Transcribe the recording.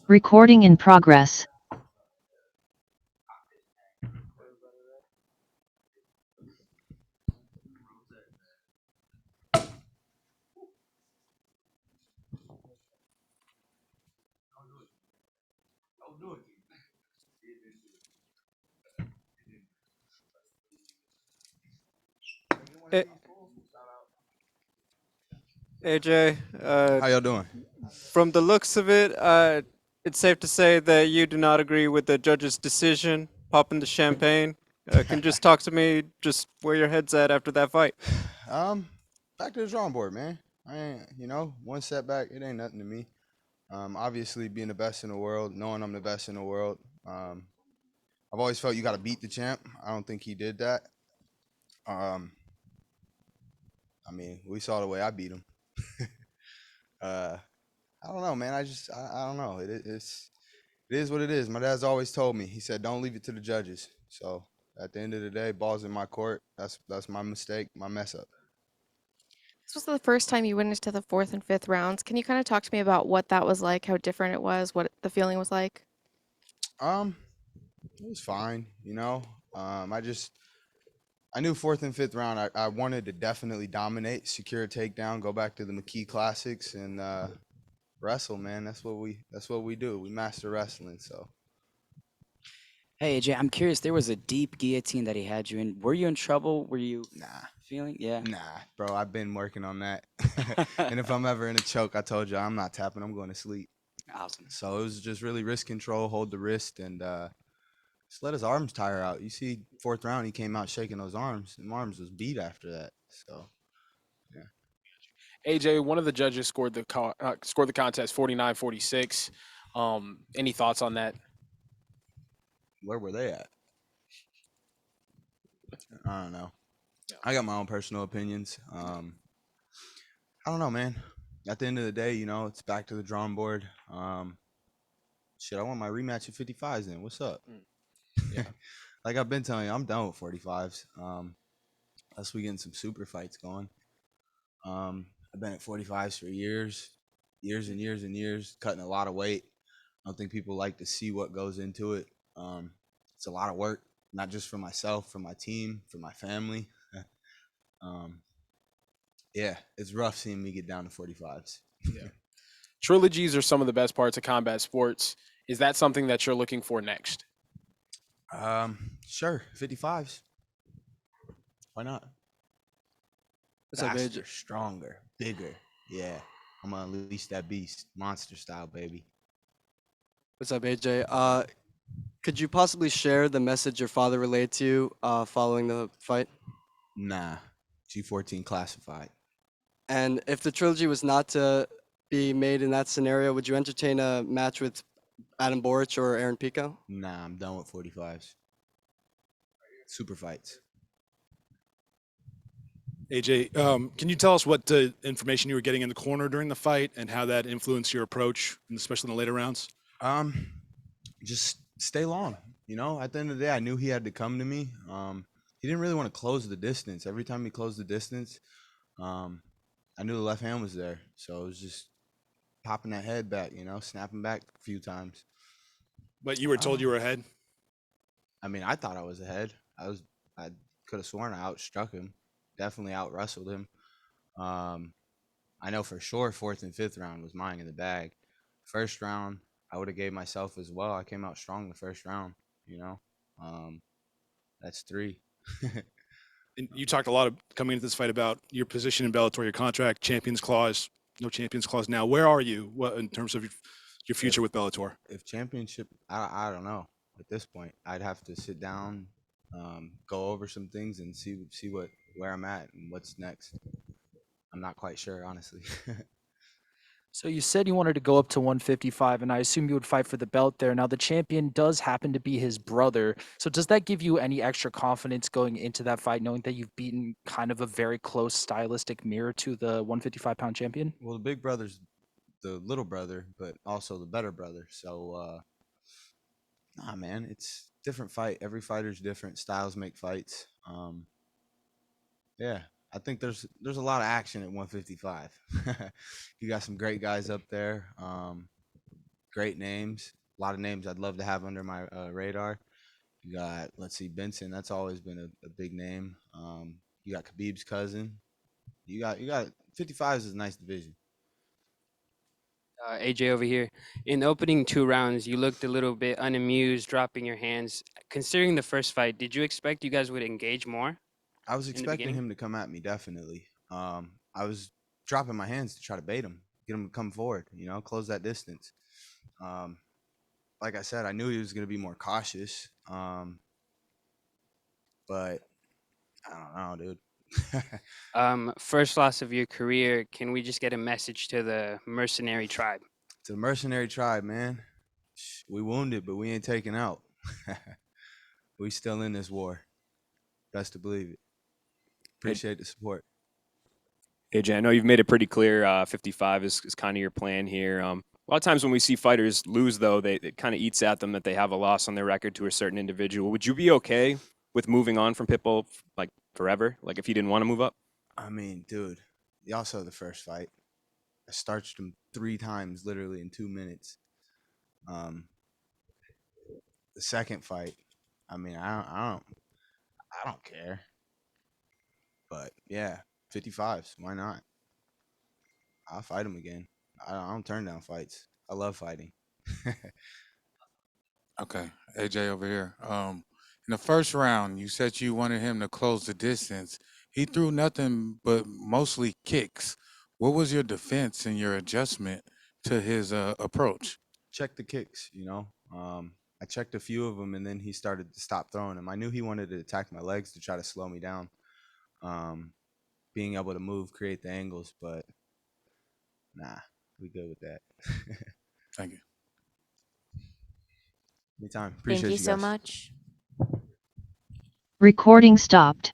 Recording in progress. Hey, AJ, How y'all doing? from the looks of it, it's safe to say that you do not agree with the judge's decision, popping the champagne. Can you just talk to me just where your head's at after that fight? um, Back to the drawing board, man. I ain't, one setback, it ain't nothing to me. Obviously being the best in the world, knowing I'm the best in the world. I've always felt you got to beat the champ. I don't think he did that. Um, I mean, we saw the way I beat him. uh, I don't know, man. I don't know. It is what it is. My dad's always told me. He said, "Don't leave it to the judges." So at the end of the day, balls in my court. That's my mistake, my mess up. This was the first time you went into the fourth and fifth rounds. Can you kind of talk to me about what that was like, how different it was, what the feeling was like? Um, it was fine, I knew fourth and fifth round I wanted to definitely dominate, secure a takedown, go back to the McKee classics and wrestle, man. That's what we do. We master wrestling, so Hey AJ, I'm curious. There was a deep guillotine that he had you in. Were you in trouble? Were you nah. feeling? Yeah. Nah, bro, I've been working on that. And if I'm ever in a choke, I told you I'm not tapping, I'm going to sleep. Awesome. So it was just really wrist control, hold the wrist, and just let his arms tire out. You see, fourth round, he came out shaking those arms, and arms was beat after that. So yeah. AJ, one of the judges scored the contest 49-46. Any thoughts on that? Where were they at? I don't know. Yeah. I got my own personal opinions. I don't know, man. At the end of the day, it's back to the drawing board. Shit, I want my rematch at 55s then. What's up? Yeah. Like I've been telling you, I'm done with 45s. Unless we getting some super fights going. I've been at 45s for years, years and years and years, cutting a lot of weight. I don't think people like to see what goes into it. It's a lot of work, not just for myself, for my team, for my family. um, yeah, it's rough seeing me get down to 45s. Yeah. Trilogies are some of the best parts of combat sports. Is that something that you're looking for next? Sure, 55s. Why not? What's up, AJ? Faster, stronger, bigger. Yeah, I'm gonna unleash that beast, monster style, baby. What's up, AJ? Could you possibly share the message your father relayed to you following the fight? Nah, G14 classified. And if the trilogy was not to be made in that scenario, would you entertain a match with Adam Boric or Aaron Pico? Nah, I'm done with 45s. Super fights. AJ, can you tell us what information you were getting in the corner during the fight and how that influenced your approach, and especially in the later rounds? Um, just stay long. At the end of the day, I knew he had to come to me. He didn't really want to close the distance. Every time he closed the distance, um, I knew the left hand was there. So it was just popping that head back, snapping back a few times. But you were told Uh, you were ahead. I mean, I thought I was ahead. I could have sworn I outstruck him. Definitely out wrestled him. Um, I know for sure fourth and fifth round was mine in the bag. First round, I would have gave myself as well. I came out strong the first round, you know. Um, that's three. And you talked a lot of coming into this fight about your position in Bellator, your contract, champions clause, no champions clause now. Where are you in terms of your future if with Bellator? if championship, I don't know. At this point, I'd have to sit down, go over some things, and see where I'm at and what's next. I'm not quite sure, honestly. So you said you wanted to go up to 155, and I assume you would fight for the belt there. Now the champion does happen to be his brother. So does that give you any extra confidence going into that fight, knowing that you've beaten kind of a very close stylistic mirror to the 155-pound champion? Well, the big brother's the little brother, but also the better brother. So, nah, man, it's different fight. Every fighter's different. Styles make fights. Yeah, I think there's a lot of action at 155. You got some great guys up there. great names. A lot of names I'd love to have under my radar. You got, let's see, Benson. That's always been a big name. You got Khabib's cousin. You got 55s is a nice division. AJ over here. In the opening 2 rounds, you looked a little bit unamused, dropping your hands. Considering the first fight, did you expect you guys would engage more? I was In the expecting beginning? him to come at me, definitely. I was dropping my hands to try to bait him, get him to come forward, close that distance. Um, like I said, I knew he was going to be more cautious. But I don't know, dude. First loss of your career. Can we just get a message to the mercenary tribe? It's a mercenary tribe, man. We wounded, but we ain't taken out. We still in this war. Best to believe it. Appreciate the support. AJ, I know you've made it pretty clear 55 is kind of your plan here. A lot of times when we see fighters lose, though, it kind of eats at them that they have a loss on their record to a certain individual. Would you be okay with moving on from Pitbull, like, forever? Like, if he didn't want to move up? I mean, dude, y'all saw the first fight. I starched him 3 times, literally in 2 minutes. The second fight, I mean, I don't care. But yeah, 55s. Why not? I'll fight him again. I don't turn down fights. I love fighting. Okay, AJ over here. In the first round, you said you wanted him to close the distance. He threw nothing but mostly kicks. What was your defense and your adjustment to his approach? Check the kicks, I checked a few of them, and then he started to stop throwing them. I knew he wanted to attack my legs to try to slow me down. Being able to move, create the angles, but nah, we good with that. Thank you. Anytime. Thank Appreciate you you so guys. much. Recording stopped.